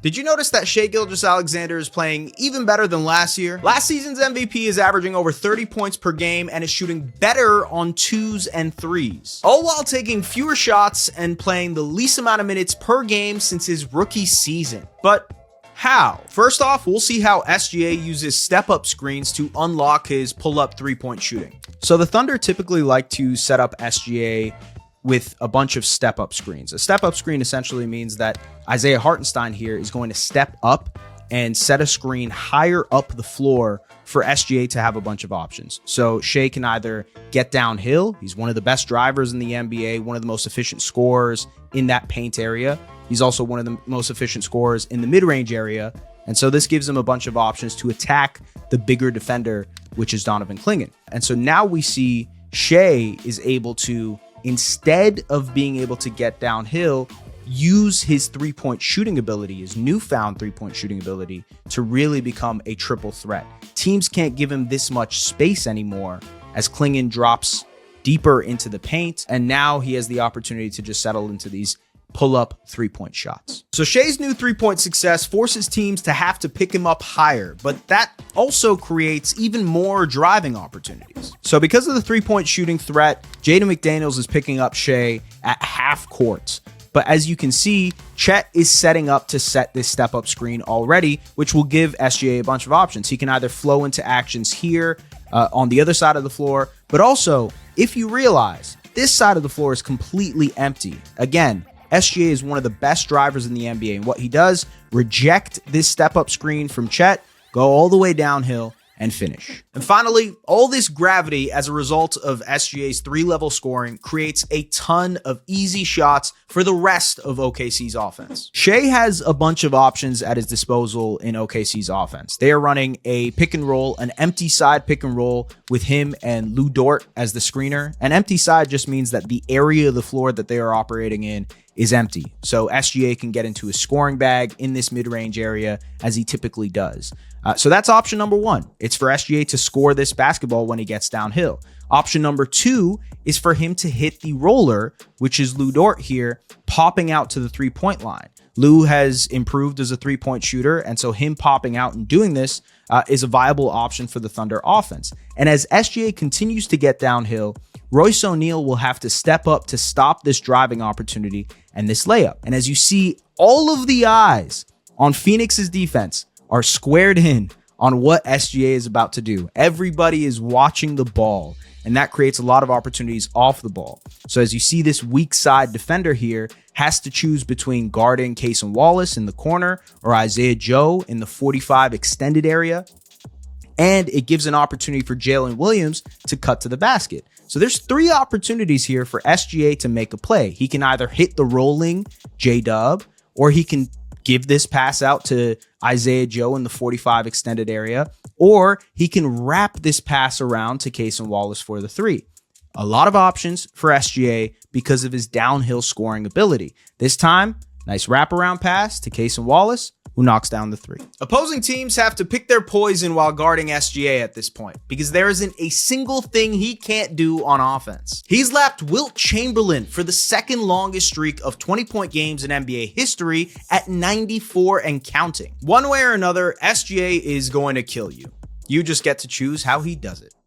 Did you notice that Shai Gilgeous Alexander is playing even better than last year? Last season's MVP is averaging over 30 points per game and is shooting better on 2s and 3s, all while taking fewer shots and playing the least amount of minutes per game since his rookie season. But how? First off, we'll see how SGA uses step-up screens to unlock his pull-up three-point shooting. So the Thunder typically like to set up SGA with a bunch of step-up screens. A step-up screen essentially means that Isaiah Hartenstein here is going to step up and set a screen higher up the floor for SGA to have a bunch of options. So Shai can either get downhill. He's one of the best drivers in the NBA, one of the most efficient scorers in that paint area. He's also one of the most efficient scorers in the mid-range area. And so this gives him a bunch of options to attack the bigger defender, which is Donovan Clingan. And so now we see Shai is able to, instead of being able to get downhill, use his three-point shooting ability, his newfound three-point shooting ability, to really become a triple threat. Teams can't give him this much space anymore as Clingan drops deeper into the paint, and now he has the opportunity to just settle into these pull-up three-point shots. So Shai's new three-point success forces teams to have to pick him up higher, but that also creates even more driving opportunities. So because of the three-point shooting threat, Jaden McDaniels is picking up Shai at half court. But as you can see, Chet is setting up to set this step-up screen already, which will give SGA a bunch of options. He can either flow into actions here on the other side of the floor, but also, if you realize, this side of the floor is completely empty. Again, SGA is one of the best drivers in the NBA, and what he does, reject this step-up screen from Chet, go all the way downhill, and finish. And finally, all this gravity as a result of SGA's three-level scoring creates a ton of easy shots for the rest of OKC's offense. Shai has a bunch of options at his disposal in OKC's offense. They are running a pick and roll, an empty side pick and roll with him and Lou Dort as the screener. An empty side just means that the area of the floor that they are operating in is empty. So SGA can get into a scoring bag in this mid-range area as he typically does. So that's option number one. It's for SGA to score this basketball when he gets downhill. Option number two is for him to hit the roller, which is Lou Dort here, popping out to the three-point line. Lou has improved as a three-point shooter, and so him popping out and doing this is a viable option for the Thunder offense. And as SGA continues to get downhill, Royce O'Neal will have to step up to stop this driving opportunity and this layup. And as you see, all of the eyes on Phoenix's defense are squared in on what SGA is about to do. Everybody is watching the ball, and that creates a lot of opportunities off the ball. So as you see, this weak side defender here has to choose between guarding Cason Wallace in the corner or Isaiah Joe in the 45 extended area. And it gives an opportunity for Jalen Williams to cut to the basket. So there's three opportunities here for SGA to make a play. He can either hit the rolling J-Dub, or he can give this pass out to Isaiah Joe in the 45 extended area, or he can wrap this pass around to Cason Wallace for the three. A lot of options for SGA because of his downhill scoring ability. This time, nice wraparound pass to Cason Wallace, who knocks down the three. Opposing teams have to pick their poison while guarding SGA at this point, because there isn't a single thing he can't do on offense. He's lapped Wilt Chamberlain for the second longest streak of 20-point games in NBA history at 94 and counting. One way or another, SGA is going to kill you. You just get to choose how he does it.